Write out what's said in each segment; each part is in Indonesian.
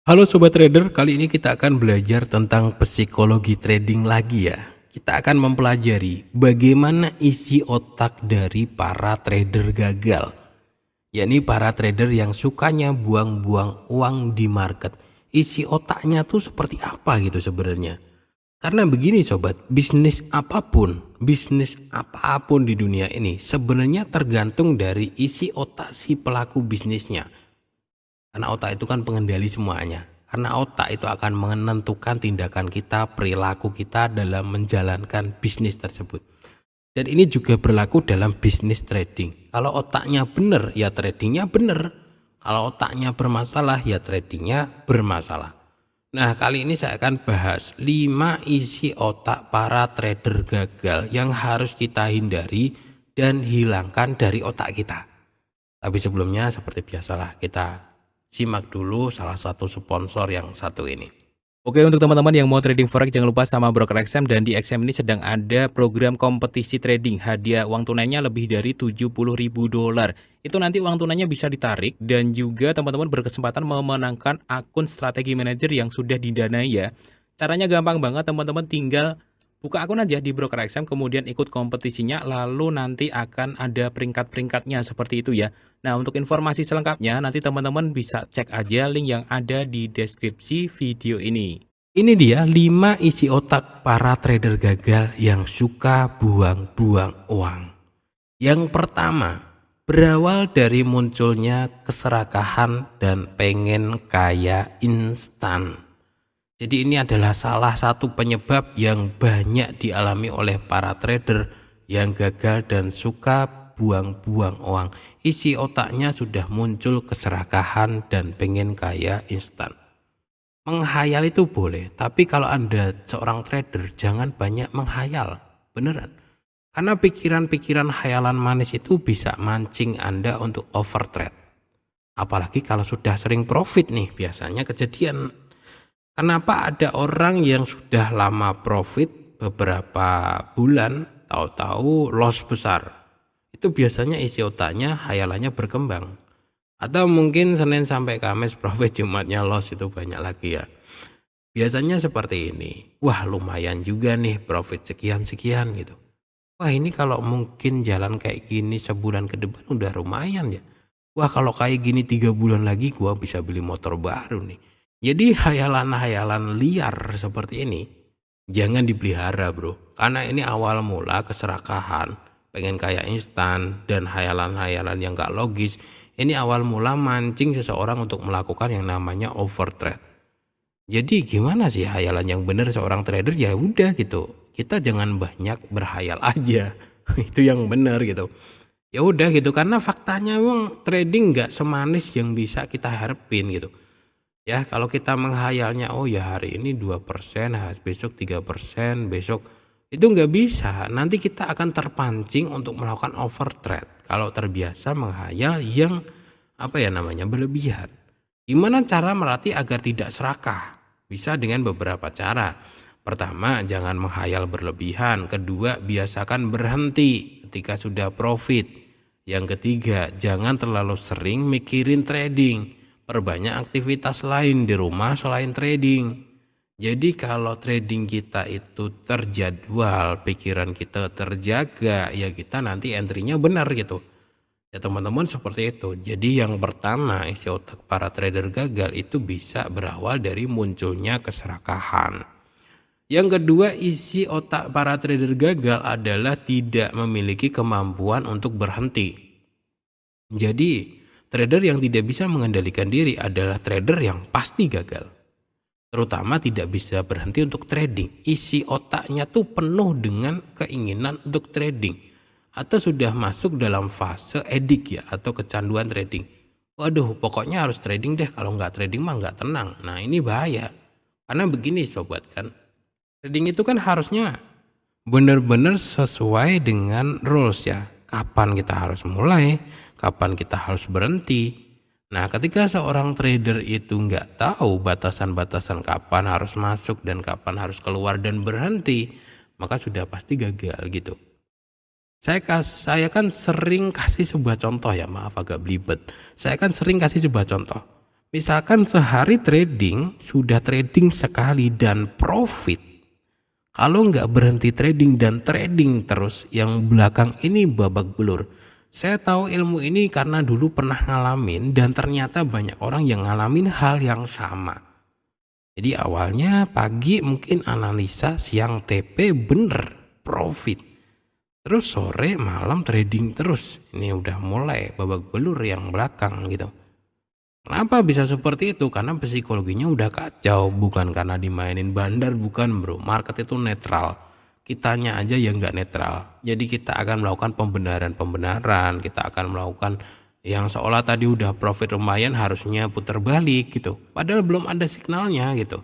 Halo Sobat Trader, kali ini kita akan belajar tentang psikologi trading lagi ya. Kita akan mempelajari bagaimana isi otak dari para trader gagal. Yakni para trader yang sukanya buang-buang uang di market. Isi otaknya tuh seperti apa gitu sebenarnya. Karena begini sobat, bisnis apapun di dunia ini sebenarnya tergantung dari isi otak si pelaku bisnisnya. Karena otak itu kan pengendali semuanya. Karena otak itu akan menentukan tindakan kita, perilaku kita dalam menjalankan bisnis tersebut. Dan ini juga berlaku dalam bisnis trading. Kalau otaknya benar, ya tradingnya benar. Kalau otaknya bermasalah, ya tradingnya bermasalah. Nah, kali ini saya akan bahas 5 isi otak para trader gagal yang harus kita hindari dan hilangkan dari otak kita. Tapi sebelumnya seperti biasalah kita simak dulu salah satu sponsor yang satu ini. Oke, untuk teman-teman yang mau trading forex jangan lupa sama broker XM, dan di XM ini sedang ada program kompetisi trading. Hadiah uang tunainya lebih dari $70.000. Itu nanti uang tunainya bisa ditarik dan juga teman-teman berkesempatan memenangkan akun strategi manager yang sudah didanai ya. Caranya gampang banget, teman-teman tinggal buka akun aja di broker XM, kemudian ikut kompetisinya, lalu nanti akan ada peringkat-peringkatnya seperti itu ya. Nah, untuk informasi selengkapnya nanti teman-teman bisa cek aja link yang ada di deskripsi video ini. Ini dia 5 isi otak para trader gagal yang suka buang-buang uang. Yang pertama, berawal dari munculnya keserakahan dan pengen kaya instan. Jadi ini adalah salah satu penyebab yang banyak dialami oleh para trader yang gagal dan suka buang-buang uang. Isi otaknya sudah muncul keserakahan dan pengen kaya instan. Menghayal itu boleh, tapi kalau Anda seorang trader jangan banyak menghayal, beneran. Karena pikiran-pikiran hayalan manis itu bisa mancing Anda untuk overtrade. Apalagi kalau sudah sering profit nih, biasanya kejadian. Kenapa ada orang yang sudah lama profit beberapa bulan, tahu-tahu loss besar? Itu biasanya isi otaknya, hayalannya berkembang. Atau mungkin Senin sampai Kamis profit, Jumatnya loss, itu banyak lagi ya. Biasanya seperti ini. Wah, lumayan juga nih profit sekian-sekian gitu. Wah, ini kalau mungkin jalan kayak gini sebulan ke depan udah lumayan ya. Wah, kalau kayak gini 3 bulan lagi gua bisa beli motor baru nih. Jadi hayalan-hayalan liar seperti ini jangan dipelihara bro. Karena ini awal mula keserakahan, pengen kaya instan, dan hayalan-hayalan yang gak logis. Ini awal mula mancing seseorang untuk melakukan yang namanya overtrade. Jadi gimana sih hayalan yang benar seorang trader? Ya udah gitu, kita jangan banyak berhayal aja. Itu yang benar gitu. Ya udah gitu, karena faktanya memang trading gak semanis yang bisa kita harapin gitu. Ya, kalau kita menghayalnya, oh ya hari ini 2%, besok 3%, besok itu nggak bisa. Nanti kita akan terpancing untuk melakukan overtrade. Kalau terbiasa menghayal yang berlebihan. Gimana cara melatih agar tidak serakah? Bisa dengan beberapa cara. Pertama, jangan menghayal berlebihan. Kedua, biasakan berhenti ketika sudah profit. Yang ketiga, jangan terlalu sering mikirin trading. Perbanyak aktivitas lain di rumah selain trading. Jadi kalau trading kita itu terjadwal, pikiran kita terjaga, ya kita nanti entry-nya benar gitu. Ya teman-teman, seperti itu. Jadi yang pertama, isi otak para trader gagal itu bisa berawal dari munculnya keserakahan. Yang kedua, isi otak para trader gagal adalah tidak memiliki kemampuan untuk berhenti. Jadi trader yang tidak bisa mengendalikan diri adalah trader yang pasti gagal. Terutama tidak bisa berhenti untuk trading. Isi otaknya tuh penuh dengan keinginan untuk trading. Atau sudah masuk dalam fase edik ya, atau kecanduan trading. Waduh, pokoknya harus trading deh, kalau nggak trading mah nggak tenang. Nah ini bahaya. Karena begini sobat kan, trading itu kan harusnya benar-benar sesuai dengan rules ya. Kapan kita harus mulai, kapan kita harus berhenti. Nah, ketika seorang trader itu nggak tahu batasan-batasan kapan harus masuk dan kapan harus keluar dan berhenti, maka sudah pasti gagal gitu. Saya kan sering kasih sebuah contoh ya, maaf agak belibet. Saya kan sering kasih sebuah contoh. Misalkan sehari trading, sudah trading sekali dan profit. Kalau nggak berhenti trading dan trading terus, yang belakang ini babak belur. Saya tahu ilmu ini karena dulu pernah ngalamin dan ternyata banyak orang yang ngalamin hal yang sama. Jadi awalnya pagi mungkin analisa, siang TP bener profit. Terus sore malam trading terus. Ini udah mulai babak belur yang belakang gitu. Kenapa bisa seperti itu? Karena psikologinya udah kacau, bukan karena dimainin bandar, bukan bro. Market itu netral, kitanya aja yang nggak netral. Jadi kita akan melakukan pembenaran, kita akan melakukan yang seolah tadi udah profit lumayan harusnya putar balik gitu. Padahal belum ada signalnya gitu.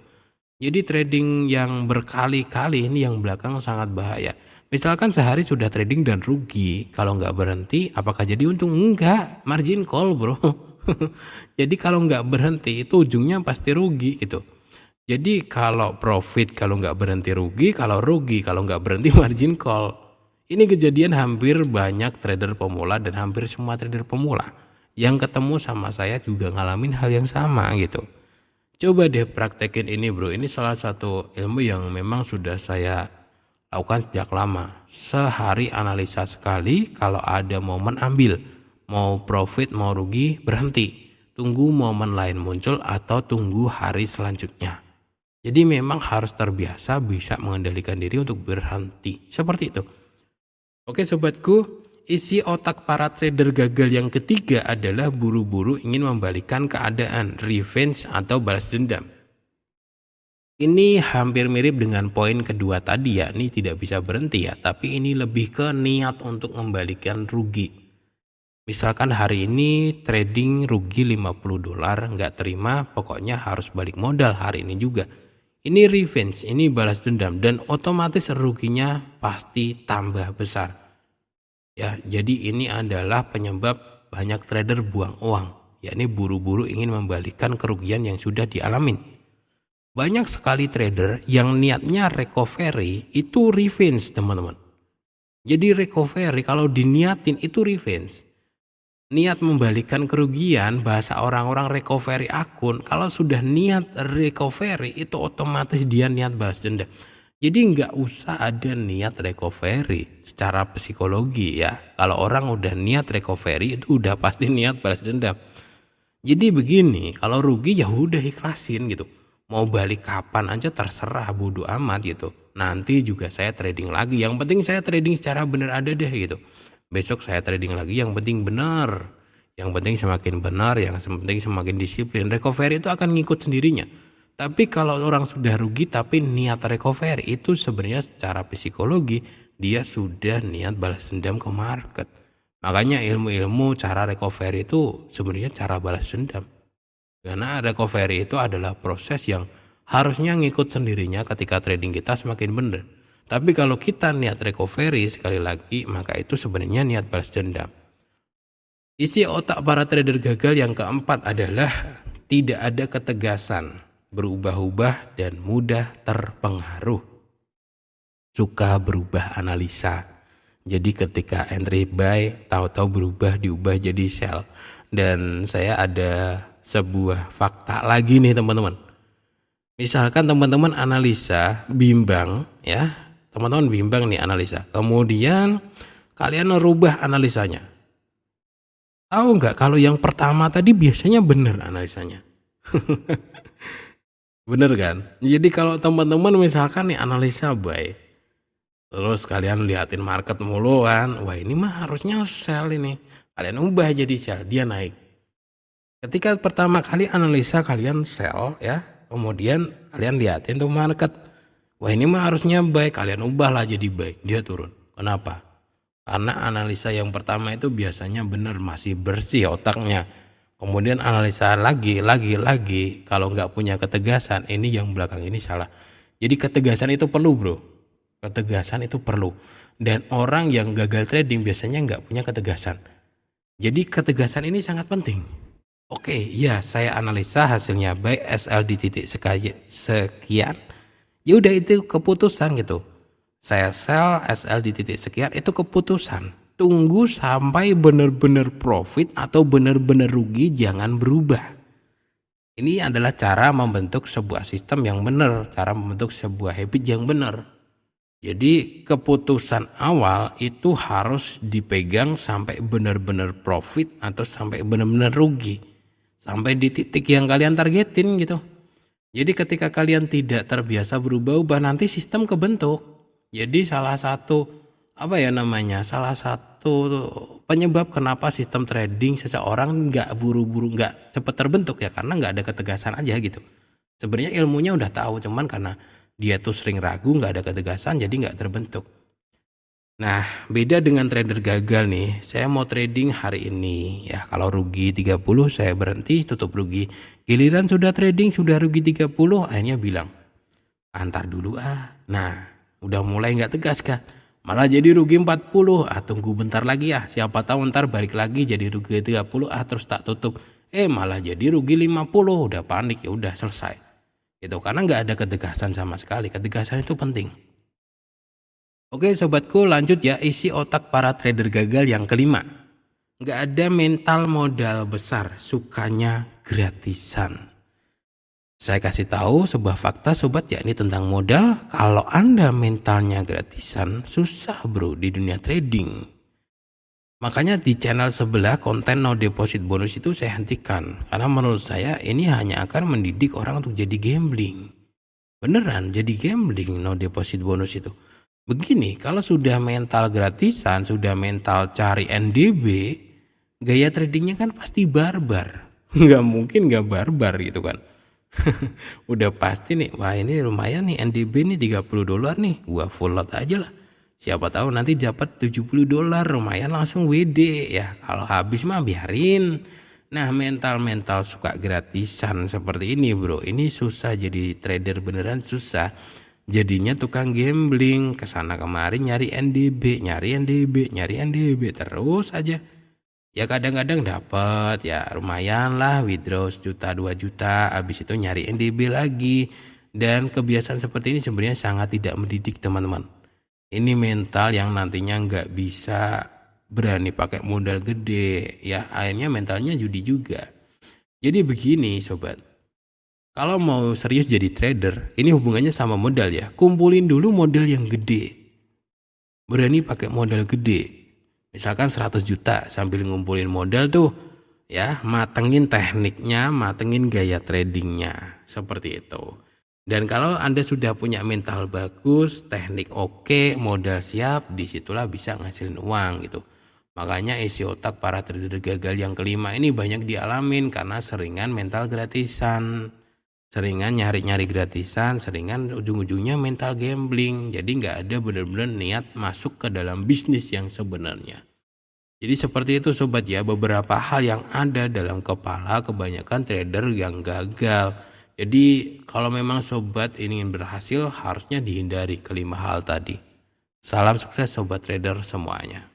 Jadi trading yang berkali-kali ini yang belakang sangat bahaya. Misalkan sehari sudah trading dan rugi, kalau nggak berhenti apakah jadi untung? Enggak, margin call bro. Jadi kalau nggak berhenti itu ujungnya pasti rugi gitu. Jadi kalau profit kalau nggak berhenti rugi, kalau rugi kalau nggak berhenti margin call. Ini kejadian hampir banyak trader pemula dan hampir semua trader pemula yang ketemu sama saya juga ngalamin hal yang sama gitu. Coba deh praktekin ini bro, ini salah satu ilmu yang memang sudah saya lakukan sejak lama. Sehari analisa sekali, kalau ada momen ambil. Mau profit mau rugi berhenti. Tunggu momen lain muncul atau tunggu hari selanjutnya. Jadi memang harus terbiasa bisa mengendalikan diri untuk berhenti. Seperti itu. Oke sobatku, isi otak para trader gagal yang ketiga adalah buru-buru ingin membalikkan keadaan, revenge atau balas dendam. Ini hampir mirip dengan poin kedua tadi ya, ini tidak bisa berhenti ya, tapi ini lebih ke niat untuk membalikan rugi. Misalkan hari ini trading rugi 50 dolar, nggak terima, pokoknya harus balik modal hari ini juga. Ini revenge, ini balas dendam dan otomatis ruginya pasti tambah besar. Ya, jadi ini adalah penyebab banyak trader buang uang, yakni buru-buru ingin membalikkan kerugian yang sudah dialamin. Banyak sekali trader yang niatnya recovery itu revenge teman-teman. Jadi recovery kalau diniatin itu revenge. Niat membalikkan kerugian, bahasa orang-orang recovery akun, kalau sudah niat recovery itu otomatis dia niat balas dendam. Jadi nggak usah ada niat recovery secara psikologi ya. Kalau orang udah niat recovery itu udah pasti niat balas dendam. Jadi begini, kalau rugi ya udah ikhlasin gitu. Mau balik kapan aja terserah, bodo amat gitu. Nanti juga saya trading lagi. Yang penting saya trading secara benar ada deh gitu. Besok saya trading lagi, yang penting benar. Yang penting semakin benar, yang penting semakin disiplin. Recovery itu akan ngikut sendirinya. Tapi kalau orang sudah rugi tapi niat recovery itu sebenarnya secara psikologi dia sudah niat balas dendam ke market. Makanya ilmu-ilmu cara recovery itu sebenarnya cara balas dendam. Karena recovery itu adalah proses yang harusnya ngikut sendirinya ketika trading kita semakin benar. Tapi kalau kita niat recovery sekali lagi, maka itu sebenarnya niat balas dendam. Isi otak para trader gagal yang keempat adalah tidak ada ketegasan, berubah-ubah dan mudah terpengaruh. Suka berubah analisa. Jadi ketika entry buy, tahu-tahu berubah diubah jadi sell. Dan saya ada sebuah fakta lagi nih teman-teman. Misalkan teman-teman analisa bimbang ya. Teman-teman bimbang nih analisa. Kemudian kalian merubah analisanya. Tahu nggak kalau yang pertama tadi biasanya benar analisanya. Bener kan? Jadi kalau teman-teman misalkan nih analisa buy. Terus kalian liatin market mulu kan. Wah ini mah harusnya sell ini. Kalian ubah jadi sell, dia naik. Ketika pertama kali analisa kalian sell ya. Kemudian kalian liatin tuh market. Wah ini mah harusnya buy, kalian ubahlah jadi buy, dia turun. Kenapa? Karena analisa yang pertama itu biasanya benar, masih bersih otaknya. Kemudian analisa lagi, kalau nggak punya ketegasan, ini yang belakang ini salah. Jadi ketegasan itu perlu bro, ketegasan itu perlu. Dan orang yang gagal trading biasanya nggak punya ketegasan. Jadi ketegasan ini sangat penting. Oke, ya saya analisa hasilnya buy SL di titik sekian. Ya udah itu keputusan gitu. Saya sell SL di titik sekian itu keputusan. Tunggu sampai benar-benar profit atau benar-benar rugi, jangan berubah. Ini adalah cara membentuk sebuah sistem yang benar, cara membentuk sebuah habit yang benar. Jadi keputusan awal itu harus dipegang sampai benar-benar profit atau sampai benar-benar rugi. Sampai di titik yang kalian targetin gitu. Jadi ketika kalian tidak terbiasa berubah-ubah, nanti sistem kebentuk. Jadi salah satu salah satu penyebab kenapa sistem trading seseorang nggak buru-buru, nggak cepat terbentuk ya karena nggak ada ketegasan aja gitu. Sebenarnya ilmunya udah tahu, cuman karena dia tuh sering ragu, nggak ada ketegasan, jadi nggak terbentuk. Nah, beda dengan trader gagal nih. Saya mau trading hari ini. Ya, kalau rugi 30 saya berhenti, tutup rugi. Giliran sudah trading, sudah rugi 30, akhirnya bilang, "Antar dulu ah." Nah, udah mulai nggak tegas kan? Malah jadi rugi 40. Tunggu bentar lagi ya. Siapa tahu ntar balik lagi jadi rugi 30, terus tak tutup. Malah jadi rugi 50. Udah panik, ya udah selesai. Gitu, karena nggak ada ketegasan sama sekali. Ketegasan itu penting. Oke sobatku, lanjut ya, isi otak para trader gagal yang kelima. Nggak ada mental modal besar, sukanya gratisan. Saya kasih tahu sebuah fakta sobat, yakni tentang modal. Kalau Anda mentalnya gratisan, susah bro di dunia trading. Makanya di channel sebelah konten no deposit bonus itu saya hentikan. Karena menurut saya ini hanya akan mendidik orang untuk jadi gambling. Beneran jadi gambling no deposit bonus itu. Begini, kalau sudah mental gratisan, sudah mental cari NDB, gaya tradingnya kan pasti barbar. Nggak mungkin nggak barbar gitu kan. Udah pasti nih, wah ini lumayan nih NDB nih $30 nih, gua full lot aja lah. Siapa tahu nanti dapat $70, lumayan langsung WD ya. Kalau habis mah biarin. Nah, mental suka gratisan seperti ini bro, ini susah jadi trader beneran, susah. Jadinya tukang gambling, kesana kemari nyari NDB terus aja. Ya kadang-kadang dapat, ya lumayan lah, withdraw 1 juta 2 juta, habis itu nyari NDB lagi. Dan kebiasaan seperti ini sebenarnya sangat tidak mendidik teman-teman. Ini mental yang nantinya nggak bisa berani pakai modal gede, ya akhirnya mentalnya judi juga. Jadi begini sobat. Kalau mau serius jadi trader, ini hubungannya sama modal ya. Kumpulin dulu modal yang gede. Berani pakai modal gede. Misalkan 100 juta sambil ngumpulin modal tuh, ya matengin tekniknya, matengin gaya tradingnya. Seperti itu. Dan kalau Anda sudah punya mental bagus, teknik oke, modal siap, disitulah bisa ngasilin uang gitu. Makanya isi otak para trader gagal yang kelima ini banyak dialamin karena seringan mental gratisan. Seringan nyari-nyari gratisan, seringan ujung-ujungnya mental gambling. Jadi nggak ada benar-benar niat masuk ke dalam bisnis yang sebenarnya. Jadi seperti itu sobat ya, beberapa hal yang ada dalam kepala kebanyakan trader yang gagal. Jadi kalau memang sobat ingin berhasil, harusnya dihindari kelima hal tadi. Salam sukses sobat trader semuanya.